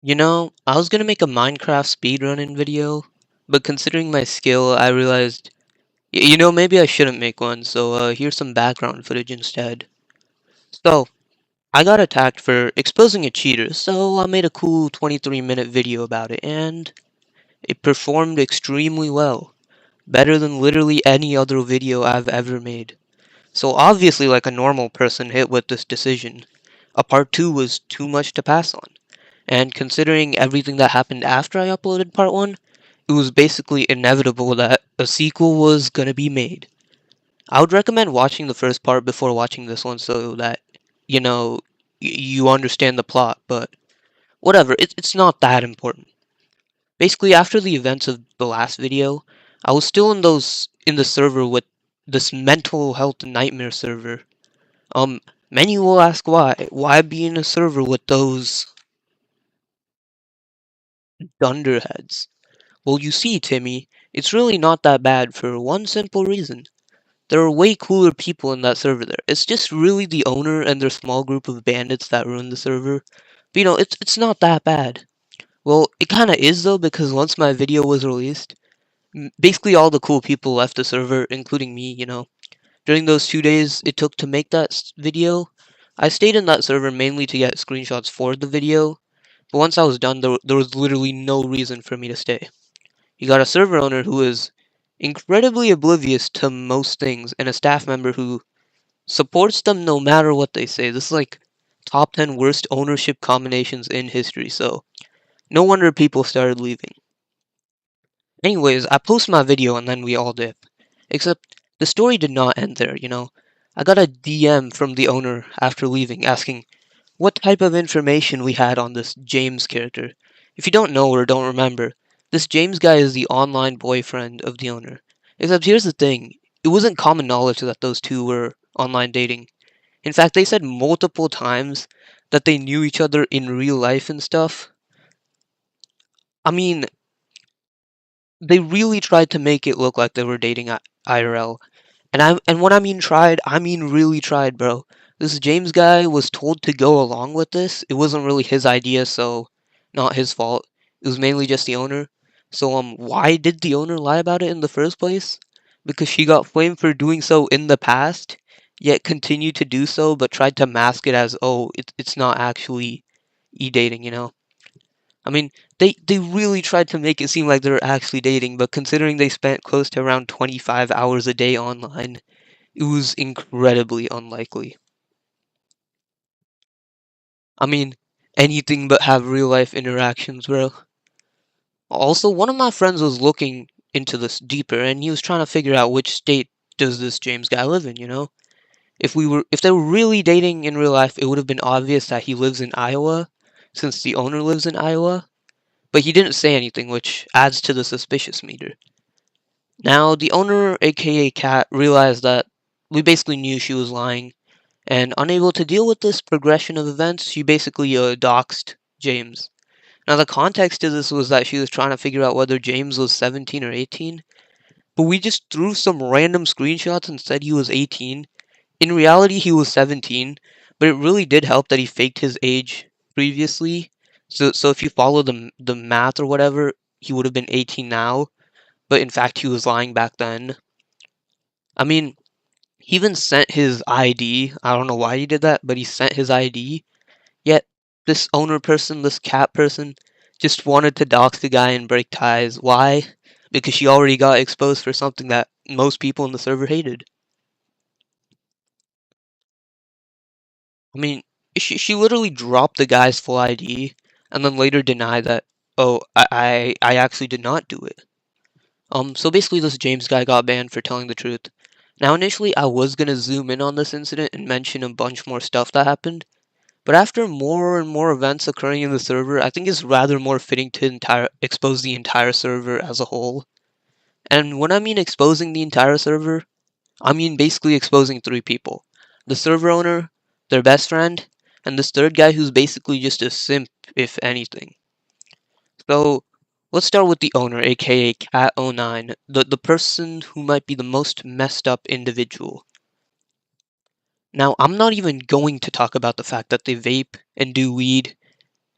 I was gonna make a Minecraft speedrunning video, but considering my skill, I realized, maybe I shouldn't make one, so here's some background footage instead. So, I got attacked for exposing a cheater, so I made a cool 23-minute video about it, and it performed extremely well. Better than literally any other video I've ever made. So obviously, like a normal person hit with this decision, a part 2 was too much to pass on. And considering everything that happened after I uploaded part 1, it was basically inevitable that a sequel was gonna be made. I would recommend watching the first part before watching this one so that, you know, you understand the plot, but whatever, it's not that important. Basically, after the events of the last video, I was still in the server with this mental health nightmare server. Many will ask why. Why be in a server with those dunderheads? Well, you see, Timmy, it's really not that bad for one simple reason. There are way cooler people in that server there. It's just really the owner and their small group of bandits that ruin the server. But it's not that bad. Well, it kinda is though, because once my video was released, basically all the cool people left the server, including me. During those 2 days it took to make that video, I stayed in that server mainly to get screenshots for the video, but once I was done, there was literally no reason for me to stay. You got a server owner who is incredibly oblivious to most things, and a staff member who supports them no matter what they say. This is like top 10 worst ownership combinations in history, so no wonder people started leaving. Anyways, I post my video and then we all dip. Except the story did not end there. I got a DM from the owner after leaving asking what type of information we had on this James character. If you don't know or don't remember, this James guy is the online boyfriend of the owner. Except here's the thing, it wasn't common knowledge that those two were online dating. In fact, they said multiple times that they knew each other in real life and stuff. I mean, they really tried to make it look like they were dating IRL. And when I mean tried, I mean really tried, bro. This James guy was told to go along with this. It wasn't really his idea, so not his fault. It was mainly just the owner. So why did the owner lie about it in the first place? Because she got flamed for doing so in the past, yet continued to do so, but tried to mask it as, oh, it's not actually e-dating. I mean, they really tried to make it seem like they were actually dating, but considering they spent close to around 25 hours a day online, it was incredibly unlikely. I mean, anything but have real life interactions, bro. Also, one of my friends was looking into this deeper, and he was trying to figure out which state does this James guy live in. If they were really dating in real life, it would have been obvious that he lives in Iowa, since the owner lives in Iowa. But he didn't say anything, which adds to the suspicious meter. Now, the owner, aka Cat, realized that we basically knew she was lying, and unable to deal with this progression of events, she basically doxed James. Now, the context to this was that she was trying to figure out whether James was 17 or 18, but we just threw some random screenshots and said he was 18. In reality, he was 17, but it really did help that he faked his age previously. So if you follow the math or whatever, he would have been 18 now, but in fact he was lying back then. I mean, he even sent his ID. I don't know why he did that, but he sent his ID. Yet this owner person, this cat person, just wanted to dox the guy and break ties. Why? Because she already got exposed for something that most people in the server hated. I mean, she literally dropped the guy's full ID and then later denied that, oh, I actually did not do it. So basically this James guy got banned for telling the truth. Now initially I was gonna zoom in on this incident and mention a bunch more stuff that happened, but after more and more events occurring in the server, I think it's rather more fitting to expose the entire server as a whole. And when I mean exposing the entire server, I mean basically exposing three people. The server owner, their best friend, and this third guy who's basically just a simp, if anything. So let's start with the owner, aka Cat09, the person who might be the most messed up individual. Now, I'm not even going to talk about the fact that they vape and do weed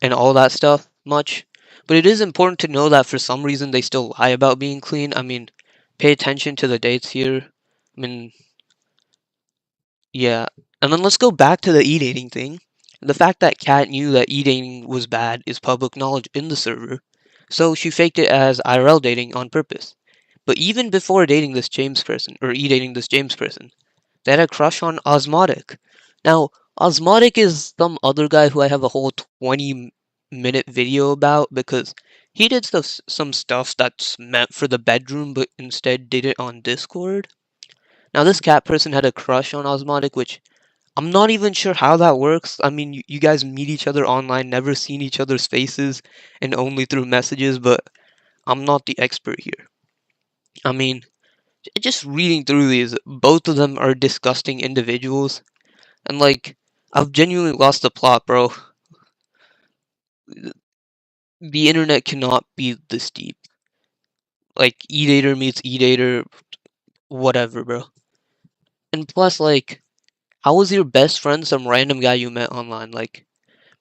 and all that stuff, much, but it is important to know that for some reason they still lie about being clean. I mean, pay attention to the dates here. I mean, yeah. And then let's go back to the e-dating thing. The fact that Kat knew that e-dating was bad is public knowledge in the server, so she faked it as IRL dating on purpose. But even before dating this James person, or e-dating this James person, they had a crush on Osmotic. Now, Osmotic is some other guy who I have a whole 20-minute video about because he did some stuff that's meant for the bedroom, but instead did it on Discord. Now, this cat person had a crush on Osmotic, which I'm not even sure how that works. I mean, you guys meet each other online, never seen each other's faces, and only through messages, but I'm not the expert here. I mean, just reading through these, both of them are disgusting individuals, and like, I've genuinely lost the plot, bro. The internet cannot be this deep. Like, E-Dater meets E-Dater, whatever, bro. And plus, like, how was your best friend some random guy you met online? Like,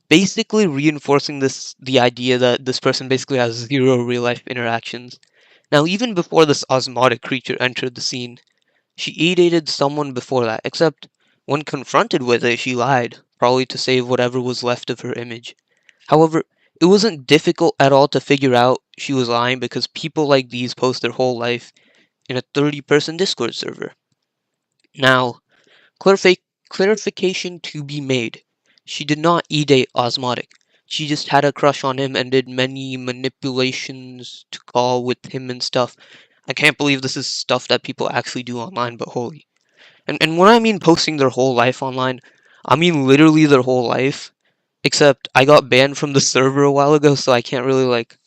basically reinforcing the idea that this person basically has zero real life interactions. Now, even before this osmotic creature entered the scene, she e-dated someone before that, except when confronted with it, she lied, probably to save whatever was left of her image. However, it wasn't difficult at all to figure out she was lying because people like these post their whole life in a 30-person Discord server. Now, clarification to be made. She did not e-date Osmotic. She just had a crush on him and did many manipulations to call with him and stuff. I can't believe this is stuff that people actually do online, but holy. And when I mean posting their whole life online, I mean literally their whole life. Except I got banned from the server a while ago, so I can't really like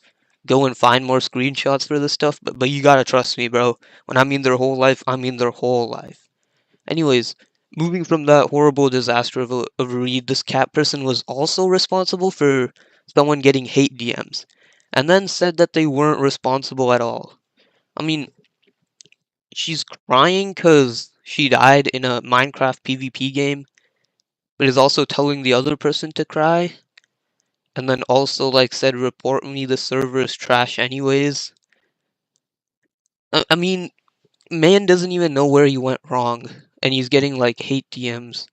go and find more screenshots for this stuff. But you gotta trust me, bro. When I mean their whole life, I mean their whole life. Anyways, moving from that horrible disaster of a read, this cat person was also responsible for someone getting hate DMs, and then said that they weren't responsible at all. I mean, she's crying because she died in a Minecraft PvP game, but is also telling the other person to cry, and then also like said, report me, the server is trash anyways. I mean, man doesn't even know where he went wrong, and he's getting like hate DMs.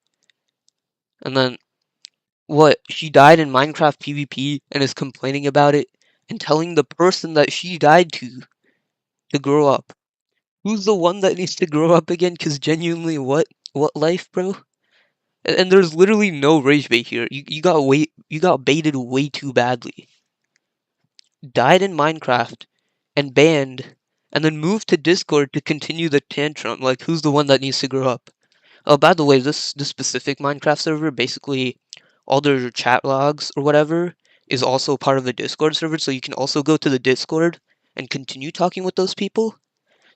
And then what? She died in Minecraft PvP and is complaining about it and telling the person that she died to grow up. Who's the one that needs to grow up again? Cause genuinely, what life, bro? And there's literally no rage bait here. You got baited way too badly. Died in Minecraft and banned, and then moved to Discord to continue the tantrum. Like, who's the one that needs to grow up? Oh, by the way, this specific Minecraft server, basically all their chat logs or whatever is also part of the Discord server, so you can also go to the Discord and continue talking with those people.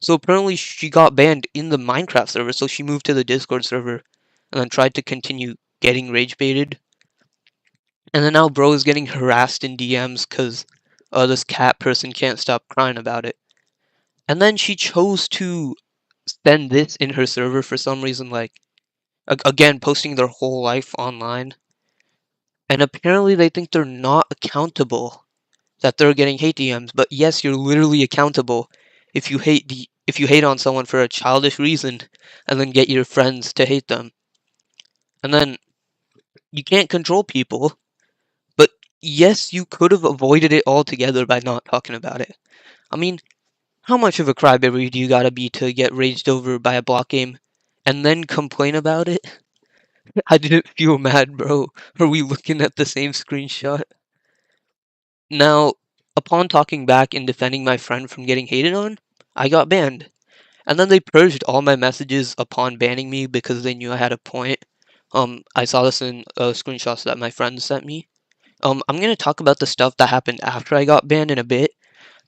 So apparently she got banned in the Minecraft server, so she moved to the Discord server and then tried to continue getting rage baited. And then now bro is getting harassed in DMs because this cat person can't stop crying about it. And then she chose to send this in her server for some reason, like, again, posting their whole life online. And apparently they think they're not accountable that they're getting hate DMs. But yes, you're literally accountable if you hate on someone for a childish reason and then get your friends to hate them. And then you can't control people, but yes, you could have avoided it altogether by not talking about it. I mean, how much of a crybaby do you gotta be to get raged over by a block game and then complain about it? I didn't feel mad, bro. Are we looking at the same screenshot? Now, upon talking back and defending my friend from getting hated on, I got banned. And then they purged all my messages upon banning me because they knew I had a point. I saw this in screenshots that my friend sent me. I'm gonna talk about the stuff that happened after I got banned in a bit,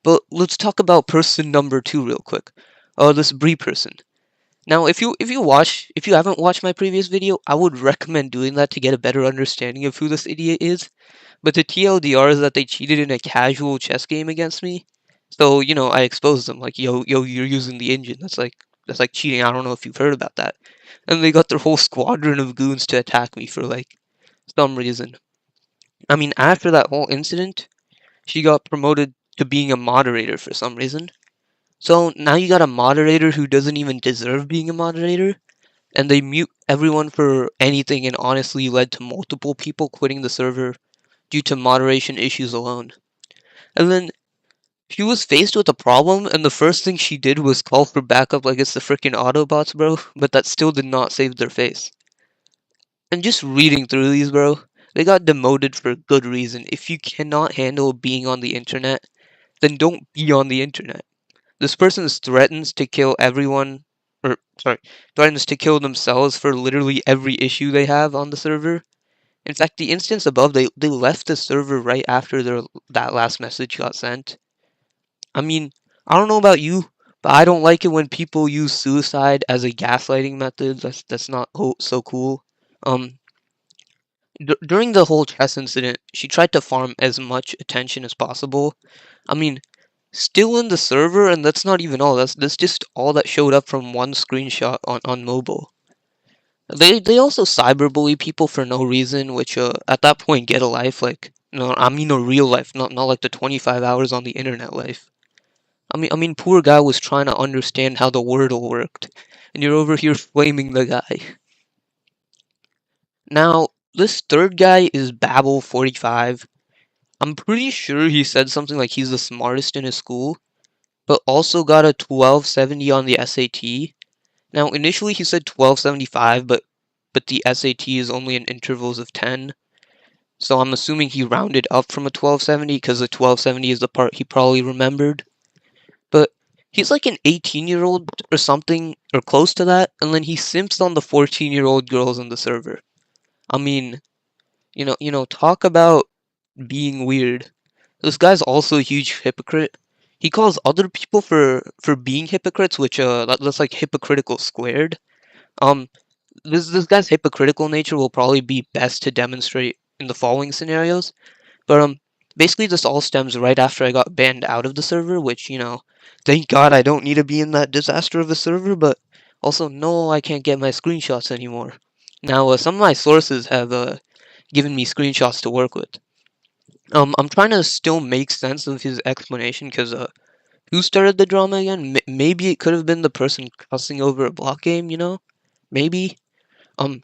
but let's talk about person number 2 real quick. This Bree person. Now, if you haven't watched my previous video, I would recommend doing that to get a better understanding of who this idiot is. But the TLDR is that they cheated in a casual chess game against me. So, I exposed them like, yo, you're using the engine. That's like cheating. I don't know if you've heard about that. And they got their whole squadron of goons to attack me for like some reason. I mean, after that whole incident, she got promoted to being a moderator for some reason. So now you got a moderator who doesn't even deserve being a moderator, and they mute everyone for anything, and honestly led to multiple people quitting the server due to moderation issues alone. And then she was faced with a problem, and the first thing she did was call for backup like it's the frickin' Autobots, bro. But that still did not save their face. And just reading through these, bro, they got demoted for good reason. If you cannot handle being on the internet, then don't be on the internet. This person threatens to kill everyone, or sorry, threatens to kill themselves for literally every issue they have on the server. In fact, the instance above, they left the server right after that last message got sent. I mean, I don't know about you, but I don't like it when people use suicide as a gaslighting method. That's not so cool. Um, during the whole chess incident, she tried to farm as much attention as possible. I mean, still in the server, and that's not even all. That's just all that showed up from one screenshot on mobile. They also cyberbully people for no reason, which at that point get a life, like no, I mean a real life, not like the 25 hours on the internet life. I mean, poor guy was trying to understand how the Wordle worked, and you're over here flaming the guy. Now, this third guy is Babel45. I'm pretty sure he said something like he's the smartest in his school, but also got a 1270 on the SAT. Now, initially he said 1275, but the SAT is only in intervals of 10, so I'm assuming he rounded up from a 1270 because the 1270 is the part he probably remembered. But he's like an 18-year-old or something, or close to that, and then he simps on the 14-year-old girls on the server. I mean, talk about being weird. This guy's also a huge hypocrite. He calls other people for being hypocrites, which that's like hypocritical squared. Um, this guy's hypocritical nature will probably be best to demonstrate in the following scenarios. But basically this all stems right after I got banned out of the server, which thank God I don't need to be in that disaster of a server. But also no, I can't get my screenshots anymore. Now some of my sources have given me screenshots to work with. I'm trying to still make sense of his explanation because who started the drama again? Maybe it could have been the person cussing over a block game. Maybe. Um,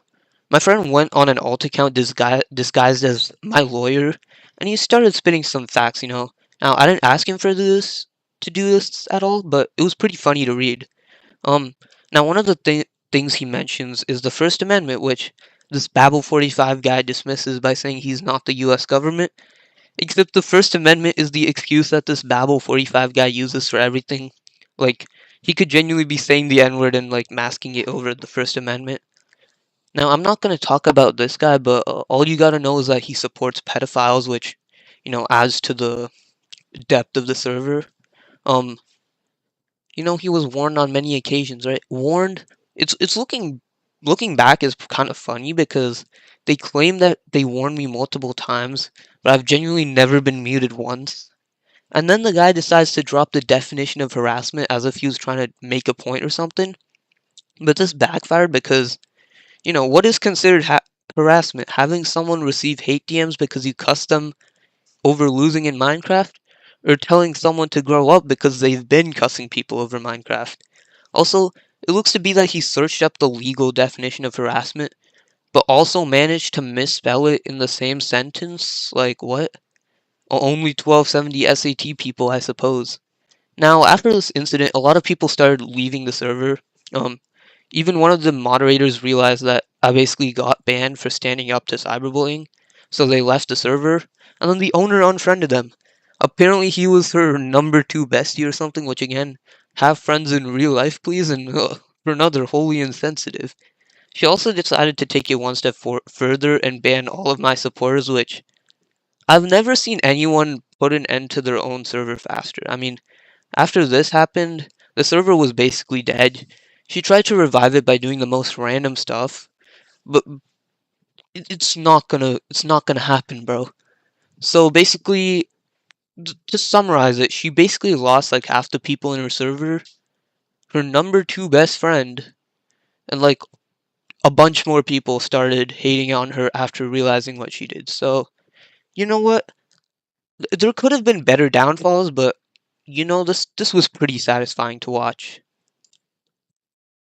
my friend went on an alt account disguised as my lawyer, and he started spitting some facts. Now, I didn't ask him for this to do this at all, but it was pretty funny to read. Um, Now one of the things he mentions is the First Amendment, which this Babel45 guy dismisses by saying he's not the U.S. government. Except the First Amendment is the excuse that this Babel45 guy uses for everything. Like, he could genuinely be saying the N-word and like masking it over the First Amendment. Now, I'm not going to talk about this guy, but all you gotta know is that he supports pedophiles, which, adds to the depth of the server. Um, he was warned on many occasions, right? Warned. It's looking back is kind of funny because they claim that they warned me multiple times, but I've genuinely never been muted once. And then the guy decides to drop the definition of harassment as if he was trying to make a point or something. But this backfired because what is considered harassment? Having someone receive hate DMs because you cussed them over losing in Minecraft? Or telling someone to grow up because they've been cussing people over Minecraft? Also, it looks to be that he searched up the legal definition of harassment, but also managed to misspell it in the same sentence? Like, what? Only 1270 SAT people, I suppose. Now, after this incident, a lot of people started leaving the server. Um, Even one of the moderators realized that I basically got banned for standing up to cyberbullying, so they left the server, and then the owner unfriended them. Apparently, he was her number two bestie or something, which again, have friends in real life, please, and for another, wholly insensitive. She also decided to take it one step further and ban all of my supporters, which I've never seen anyone put an end to their own server faster. I mean, after this happened, the server was basically dead. She tried to revive it by doing the most random stuff, but it's not gonna happen, bro. So basically, to summarize it, she basically lost like half the people in her server, her number two best friend, and like a bunch more people started hating on her after realizing what she did. So, you know what? There could have been better downfalls, but this was pretty satisfying to watch.